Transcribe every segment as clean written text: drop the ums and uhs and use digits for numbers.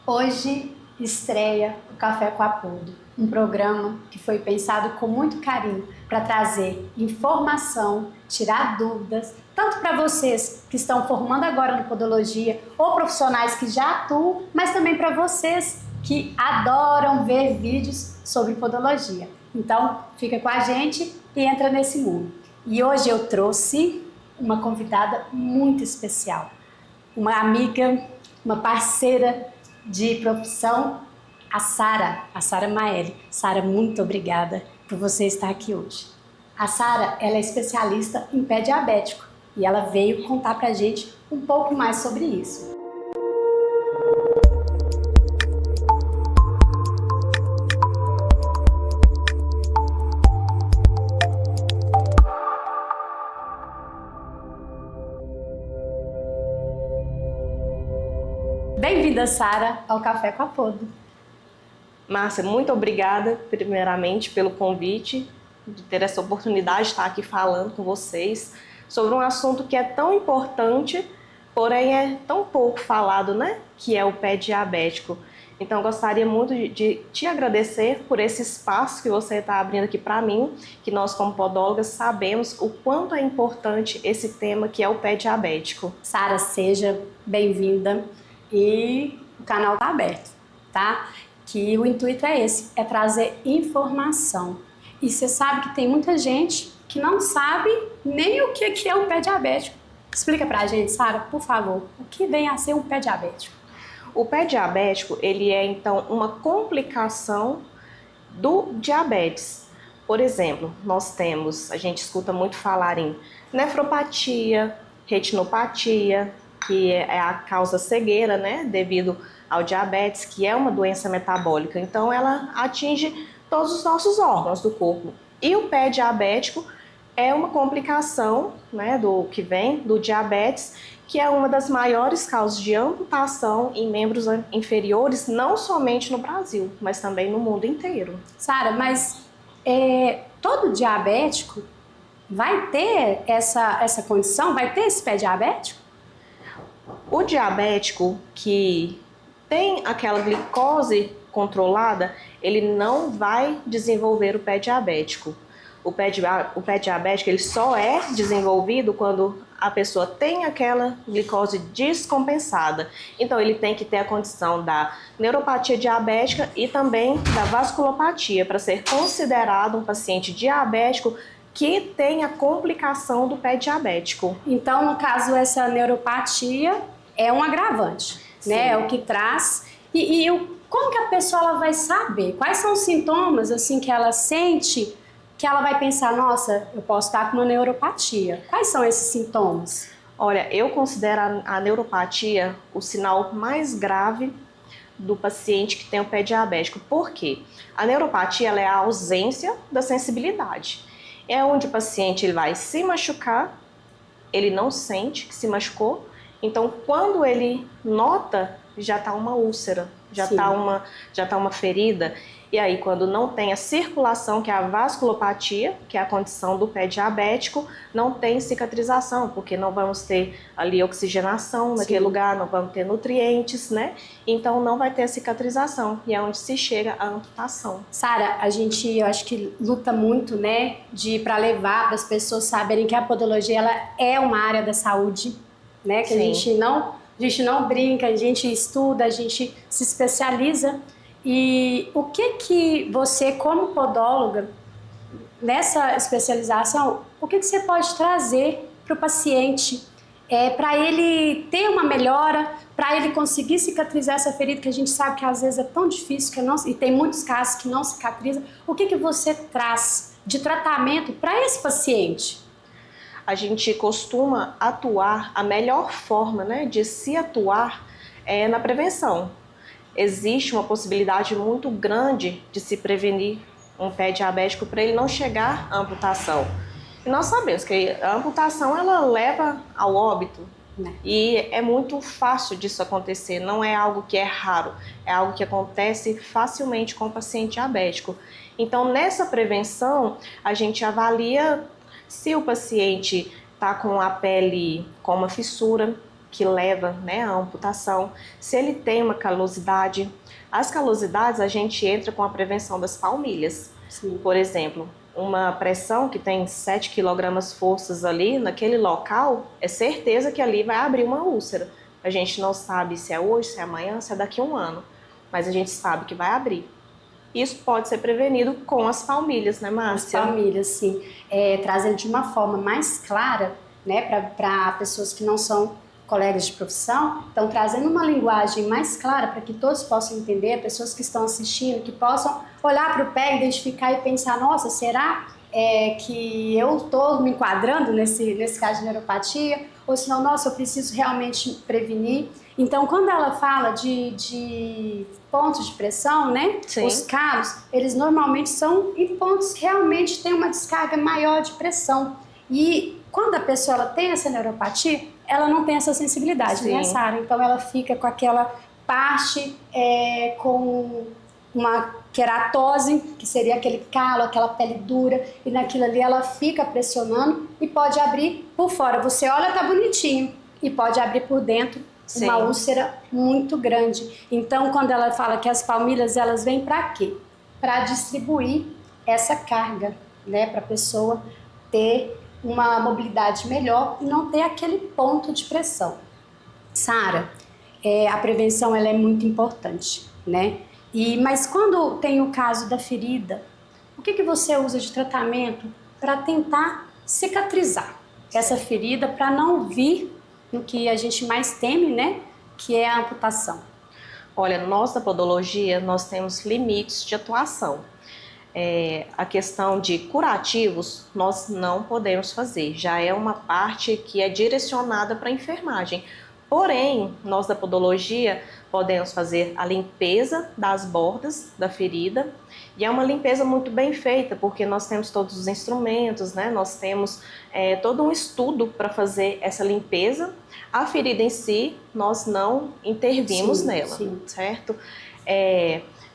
Hoje estreia o Café com Apodo, um programa que foi pensado com muito carinho para trazer informação, tirar dúvidas, tanto para vocês que estão formando agora no Podologia ou profissionais que já atuam, mas também para vocês que adoram ver vídeos sobre podologia. Então, fica com a gente e entra nesse mundo. E hoje eu trouxe uma convidada muito especial, uma amiga, uma parceira de profissão, a Sara Maeli. Sara, muito obrigada por você estar aqui hoje. A Sara, ela é especialista em pé diabético e ela veio contar pra gente um pouco mais sobre isso. Bem-vinda, Sara, ao Café com Apodo. Márcia, muito obrigada, primeiramente, pelo convite, de ter essa oportunidade de estar aqui falando com vocês sobre um assunto que é tão importante, porém é tão pouco falado, né? Que é o pé diabético. Então, gostaria muito de te agradecer por esse espaço que você está abrindo aqui para mim, que nós, como podólogas, sabemos o quanto é importante esse tema que é o pé diabético. Sara, seja bem-vinda e o canal está aberto, tá? Que o intuito é esse, é trazer informação. E você sabe que tem muita gente que não sabe nem o que é um pé diabético. Explica pra gente, Sara, por favor, o que vem a ser um pé diabético? O pé diabético, ele é então uma complicação do diabetes. Por exemplo, a gente escuta muito falar em nefropatia, retinopatia, que é a causa cegueira, né, devido ao diabetes, que é uma doença metabólica. Então, ela atinge todos os nossos órgãos do corpo. E o pé diabético é uma complicação, né, do que vem do diabetes, que é uma das maiores causas de amputação em membros inferiores, não somente no Brasil, mas também no mundo inteiro. Sara, mas todo diabético vai ter essa condição? Vai ter esse pé diabético? O diabético que tem aquela glicose controlada, ele não vai desenvolver o pé diabético. O pé diabético ele só é desenvolvido quando a pessoa tem aquela glicose descompensada. Então, ele tem que ter a condição da neuropatia diabética e também da vasculopatia para ser considerado um paciente diabético que tem a complicação do pé diabético. Então, no caso, essa neuropatia é um agravante, né? É o que traz. Como que a pessoa ela vai saber? Quais são os sintomas assim que ela sente que ela vai pensar, nossa, eu posso estar com uma neuropatia? Quais são esses sintomas? Olha, eu considero a neuropatia o sinal mais grave do paciente que tem o pé diabético. Por quê? A neuropatia ela é a ausência da sensibilidade. É onde o paciente ele vai se machucar, ele não sente que se machucou, então quando ele nota, já está uma úlcera, já está uma ferida. E aí, quando não tem a circulação, que é a vasculopatia, que é a condição do pé diabético, não tem cicatrização, porque não vamos ter ali oxigenação naquele lugar, não vamos ter nutrientes, né? Então, não vai ter a cicatrização, e é onde se chega à amputação. Sara, eu acho que luta muito, né, para levar para as pessoas saberem que a podologia ela é uma área da saúde, né? Que a gente não brinca, a gente estuda, a gente se especializa. E o que você, como podóloga, nessa especialização, o que você pode trazer para o paciente para ele ter uma melhora, para ele conseguir cicatrizar essa ferida, que a gente sabe que às vezes é tão difícil, e tem muitos casos que não cicatriza. O que você traz de tratamento para esse paciente? A gente costuma atuar, a melhor forma, né, de se atuar é na prevenção. Existe uma possibilidade muito grande de se prevenir um pé diabético para ele não chegar à amputação. E nós sabemos que a amputação ela leva ao óbito, né? E é muito fácil disso acontecer, não é algo que é raro, é algo que acontece facilmente com o paciente diabético. Então, nessa prevenção, a gente avalia se o paciente está com a pele com uma fissura, que leva, né, à amputação, se ele tem uma calosidade. As calosidades a gente entra com a prevenção das palmilhas. Sim. Por exemplo, uma pressão que tem 7 quilogramas forças ali naquele local, é certeza que ali vai abrir uma úlcera. A gente não sabe se é hoje, se é amanhã, se é daqui a um ano, mas a gente sabe que vai abrir. Isso pode ser prevenido com as palmilhas, né, Márcia? As palmilhas, sim. Trazendo de uma forma mais clara, né, para pessoas que não são colegas de profissão, então trazendo uma linguagem mais clara para que todos possam entender, pessoas que estão assistindo, que possam olhar para o pé, identificar e pensar, nossa, será que eu estou me enquadrando nesse caso de neuropatia? Ou senão, nossa, eu preciso realmente prevenir. Então, quando ela fala de pontos de pressão, né? Sim. Os calos, eles normalmente são em pontos que realmente tem uma descarga maior de pressão. E quando a pessoa ela tem essa neuropatia, ela não tem essa sensibilidade, Sim. né, Sara? Então, ela fica com aquela parte com uma queratose, que seria aquele calo, aquela pele dura, e naquilo ali ela fica pressionando e pode abrir por fora. Você olha, tá bonitinho, e pode abrir por dentro. Sim. Uma úlcera muito grande. Então, quando ela fala que as palmilhas, elas vêm para quê? Para distribuir essa carga, né? Para a pessoa ter uma mobilidade melhor e não ter aquele ponto de pressão. Sara, a prevenção ela é muito importante, né? Mas quando tem o caso da ferida, o que você usa de tratamento para tentar cicatrizar essa ferida, para não vir no que a gente mais teme, né? Que é a amputação? Olha, nós da podologia, nós temos limites de atuação. A questão de curativos, nós não podemos fazer. Já é uma parte que é direcionada para a enfermagem. Porém, nós da podologia podemos fazer a limpeza das bordas da ferida, e é uma limpeza muito bem feita, porque nós temos todos os instrumentos, né? Nós temos todo um estudo para fazer essa limpeza. A ferida em si, nós não intervimos nela, sim. certo?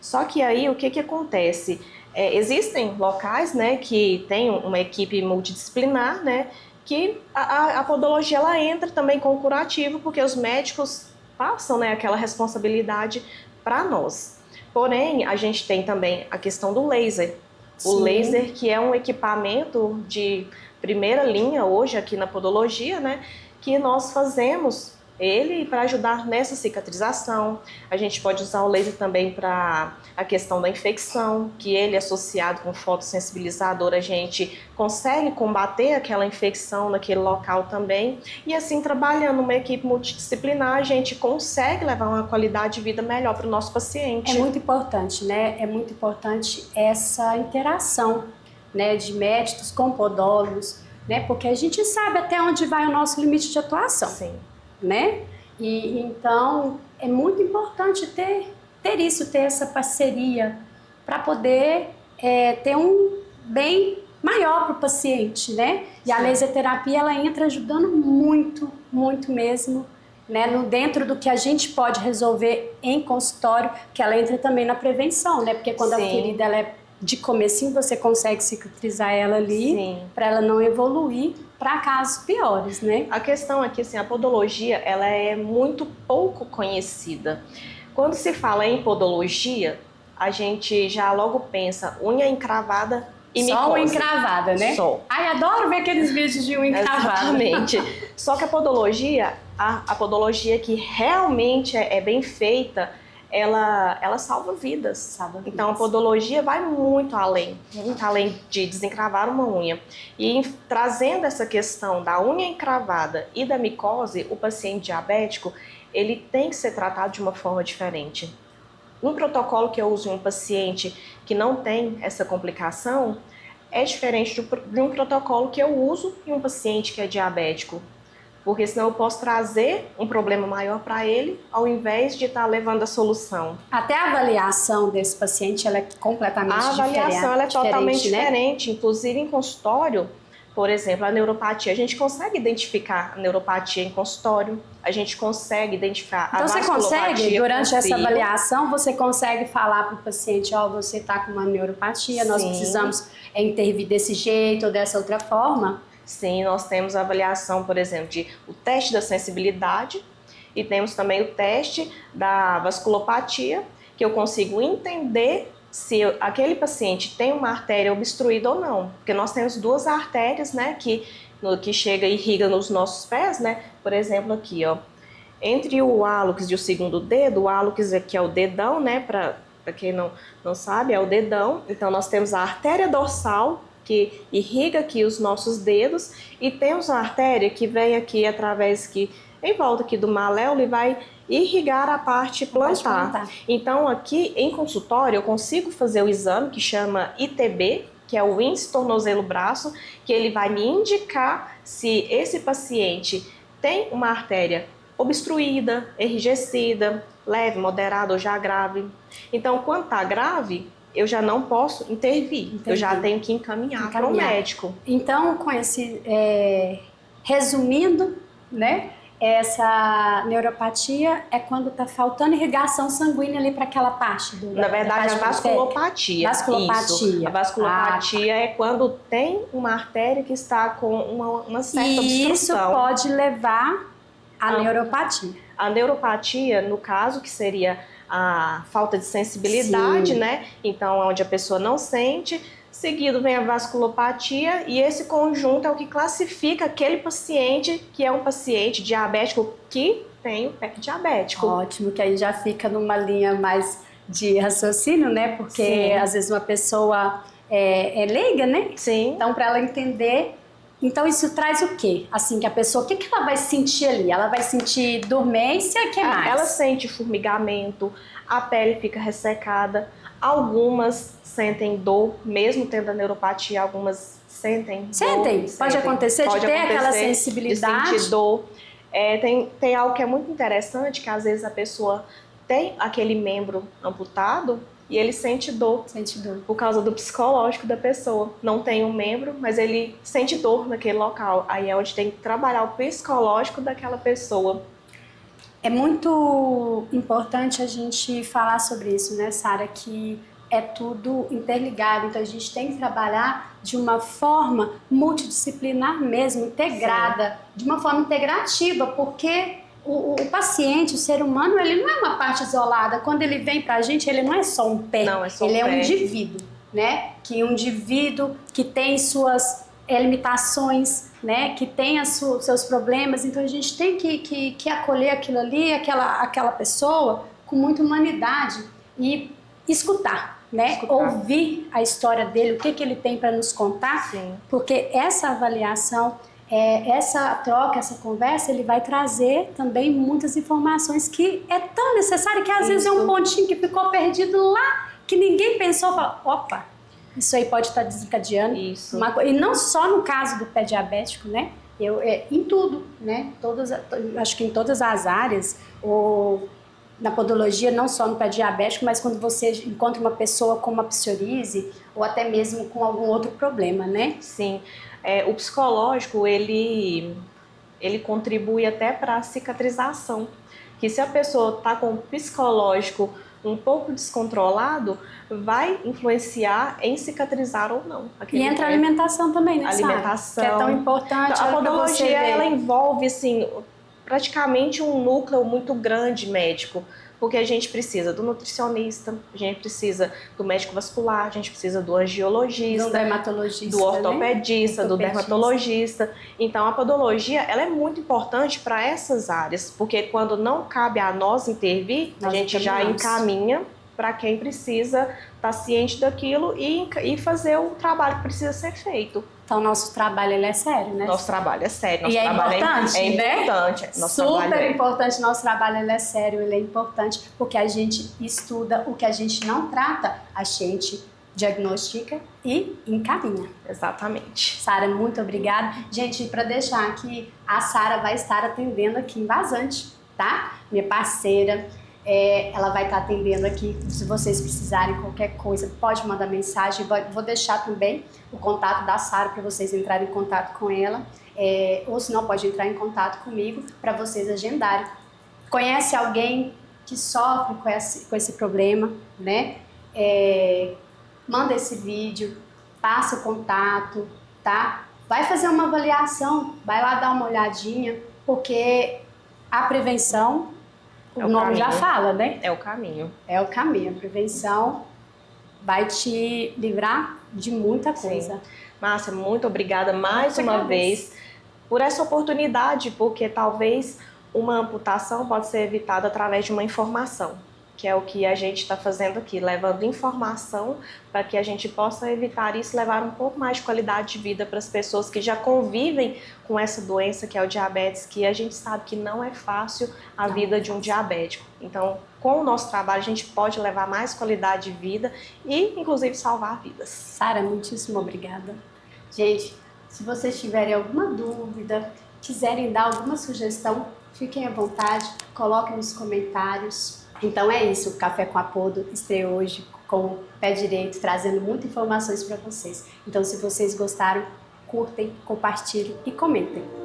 Só que aí, o que acontece? Existem locais, né, que tem uma equipe multidisciplinar, né, que a podologia ela entra também com o curativo, porque os médicos passam, né, aquela responsabilidade para nós. Porém, a gente tem também a questão do laser. O Sim. laser, que é um equipamento de primeira linha hoje aqui na podologia, né, que nós fazemos ele para ajudar nessa cicatrização. A gente pode usar o laser também para a questão da infecção, que ele associado com fotossensibilizador, a gente consegue combater aquela infecção naquele local também. E assim, trabalhando numa equipe multidisciplinar, a gente consegue levar uma qualidade de vida melhor para o nosso paciente. É muito importante, né? É muito importante essa interação, né, de médicos com podólogos, né? Porque a gente sabe até onde vai o nosso limite de atuação. Sim. Né? E então é muito importante ter isso, ter essa parceria para poder ter um bem maior para o paciente, né? E Sim. A laser terapia ela entra ajudando muito, muito mesmo, né? Dentro do que a gente pode resolver em consultório, que ela entra também na prevenção, né? Porque quando Sim. a ferida ela é de comecinho, você consegue cicatrizar ela ali para ela não evoluir para casos piores, né? A questão aqui, assim, a podologia, ela é muito pouco conhecida. Quando se fala em podologia, a gente já logo pensa unha encravada e micose. Só unha encravada, né? Só. Ai, adoro ver aqueles vídeos de unha encravada. Exatamente. Só que a podologia, a podologia que realmente é bem feita, ela salva vidas. Então a podologia vai muito além de desencravar uma unha. E trazendo essa questão da unha encravada e da micose, o paciente diabético, ele tem que ser tratado de uma forma diferente. Um protocolo que eu uso em um paciente que não tem essa complicação é diferente de um protocolo que eu uso em um paciente que é diabético. Porque senão eu posso trazer um problema maior para ele, ao invés de estar levando a solução. Até a avaliação desse paciente ela é completamente diferente. A avaliação ela é totalmente diferente, né? Inclusive em consultório, por exemplo, a neuropatia. A gente consegue identificar a neuropatia em consultório, a gente consegue identificar então, a vasculopatia. Então você consegue, durante essa avaliação, você consegue falar para o paciente, ó, você está com uma neuropatia, nós precisamos intervir desse jeito ou dessa outra forma? Sim, nós temos a avaliação, por exemplo, de o teste da sensibilidade, E temos também o teste da vasculopatia, que eu consigo entender se aquele paciente tem uma artéria obstruída ou não. Porque nós temos duas artérias, né, que chega e irriga nos nossos pés, né? Por exemplo, aqui, ó, entre o hálux e o segundo dedo, o hálux aqui é o dedão, né, para quem não sabe, é o dedão. Então, nós temos a artéria dorsal, que irriga aqui os nossos dedos, e temos a artéria que vem aqui através que em volta aqui do maléolo e vai irrigar a parte plantar. Então, aqui em consultório, eu consigo fazer o exame que chama ITB, que é o índice tornozelo-braço, que ele vai me indicar se esse paciente tem uma artéria obstruída, enrijecida, leve, moderada ou já grave. Então, quando está grave, eu já não posso intervir. Eu já tenho que encaminhar para o médico. Então, com esse, resumindo, né, essa neuropatia é quando está faltando irrigação sanguínea ali para aquela parte do... Na verdade, a vasculopatia. Vasculopatia. Isso. A vasculopatia é quando tem uma artéria que está com uma certa obstrução. E isso pode levar à neuropatia. A neuropatia, no caso, que seria a falta de sensibilidade, né? Então, onde a pessoa não sente, seguido vem a vasculopatia, e esse conjunto é o que classifica aquele paciente que é um paciente diabético que tem o pé diabético. Ótimo, que aí já fica numa linha mais de raciocínio, né? Porque às vezes uma pessoa é leiga, né? Sim. Então, para ela entender... Então, isso traz o quê? Assim, que a pessoa, o que ela vai sentir ali? Ela vai sentir dormência, o que mais? Ela sente formigamento, a pele fica ressecada, algumas sentem dor, mesmo tendo a neuropatia, algumas sentem dor. Pode acontecer de ter aquela sensibilidade. De sentir dor. Tem algo que é muito interessante, que às vezes a pessoa tem aquele membro amputado, e ele sente dor. Por causa do psicológico da pessoa. Não tem um membro, mas ele sente dor naquele local. Aí é onde tem que trabalhar o psicológico daquela pessoa. É muito importante a gente falar sobre isso, né, Sara? Que é tudo interligado. Então a gente tem que trabalhar de uma forma multidisciplinar mesmo, integrada, de uma forma integrativa, porque... O paciente, o ser humano, ele não é uma parte isolada. Quando ele vem pra gente, ele não é só um pé. Não, é só ele um é pé. Um indivíduo, né? Que um indivíduo que tem suas limitações, né? Que tem seus problemas. Então a gente tem que acolher aquilo ali, aquela pessoa com muita humanidade e escutar, né? Ouvir a história dele, o que ele tem para nos contar. Sim. Porque essa avaliação... essa troca, essa conversa, ele vai trazer também muitas informações que é tão necessário que às vezes é um pontinho que ficou perdido lá, que ninguém pensou, fala, opa, isso aí pode estar desencadeando. Isso. E não só no caso do pé diabético, né? Em tudo, né? Acho que em todas as áreas, ou na podologia, não só no pé diabético, mas quando você encontra uma pessoa com uma psoríase, ou até mesmo com algum outro problema, né? Sim. O psicológico, ele contribui até para a cicatrização. Que se a pessoa está com o psicológico um pouco descontrolado, vai influenciar em cicatrizar ou não. E entra a alimentação também, né, alimentação. Que é tão importante. Então, a podologia, ela envolve, assim, praticamente um núcleo muito grande médico. Porque a gente precisa do nutricionista, a gente precisa do médico vascular, a gente precisa do angiologista, do dermatologista, do ortopedista, do dermatologista. Então, a podologia, ela é muito importante para essas áreas, porque quando não cabe a nós intervir, a gente já encaminha para quem precisa estar ciente daquilo e fazer o trabalho que precisa ser feito. Então, nosso trabalho, ele é sério, né? Nosso trabalho é sério. Nosso e trabalho importante, é né? Importante. Super importante. Nosso trabalho, ele é sério, ele é importante, porque a gente estuda o que a gente não trata, a gente diagnostica e encaminha. Exatamente. Sara, muito obrigada. Gente, para deixar aqui, a Sara vai estar atendendo aqui em Vazante, tá? Minha parceira. Ela vai estar atendendo aqui. Se vocês precisarem qualquer coisa, pode mandar mensagem. Vou deixar também o contato da Sara para vocês entrarem em contato com ela, ou se não, pode entrar em contato comigo para vocês agendarem. Conhece alguém que sofre com esse problema, né? Manda esse vídeo, passa o contato, tá? Vai fazer uma avaliação, vai lá dar uma olhadinha, porque a prevenção, o É o nome já caminho. fala, né? É o caminho. É o caminho. A prevenção vai te livrar de muita coisa. Sim. Márcia, muito obrigada mais uma vez por essa oportunidade, porque talvez uma amputação pode ser evitada através de uma informação, que é o que a gente está fazendo aqui, levando informação para que a gente possa evitar isso, levar um pouco mais de qualidade de vida para as pessoas que já convivem com essa doença que é o diabetes, que a gente sabe que não é fácil a vida de um diabético. Então, com o nosso trabalho, a gente pode levar mais qualidade de vida e, inclusive, salvar vidas. Sara, muitíssimo obrigada. Gente, se vocês tiverem alguma dúvida, quiserem dar alguma sugestão, fiquem à vontade, coloquem nos comentários. Então é isso, o Café com Apodo estreou hoje com o pé direito, trazendo muitas informações para vocês. Então, se vocês gostaram, curtem, compartilhem e comentem.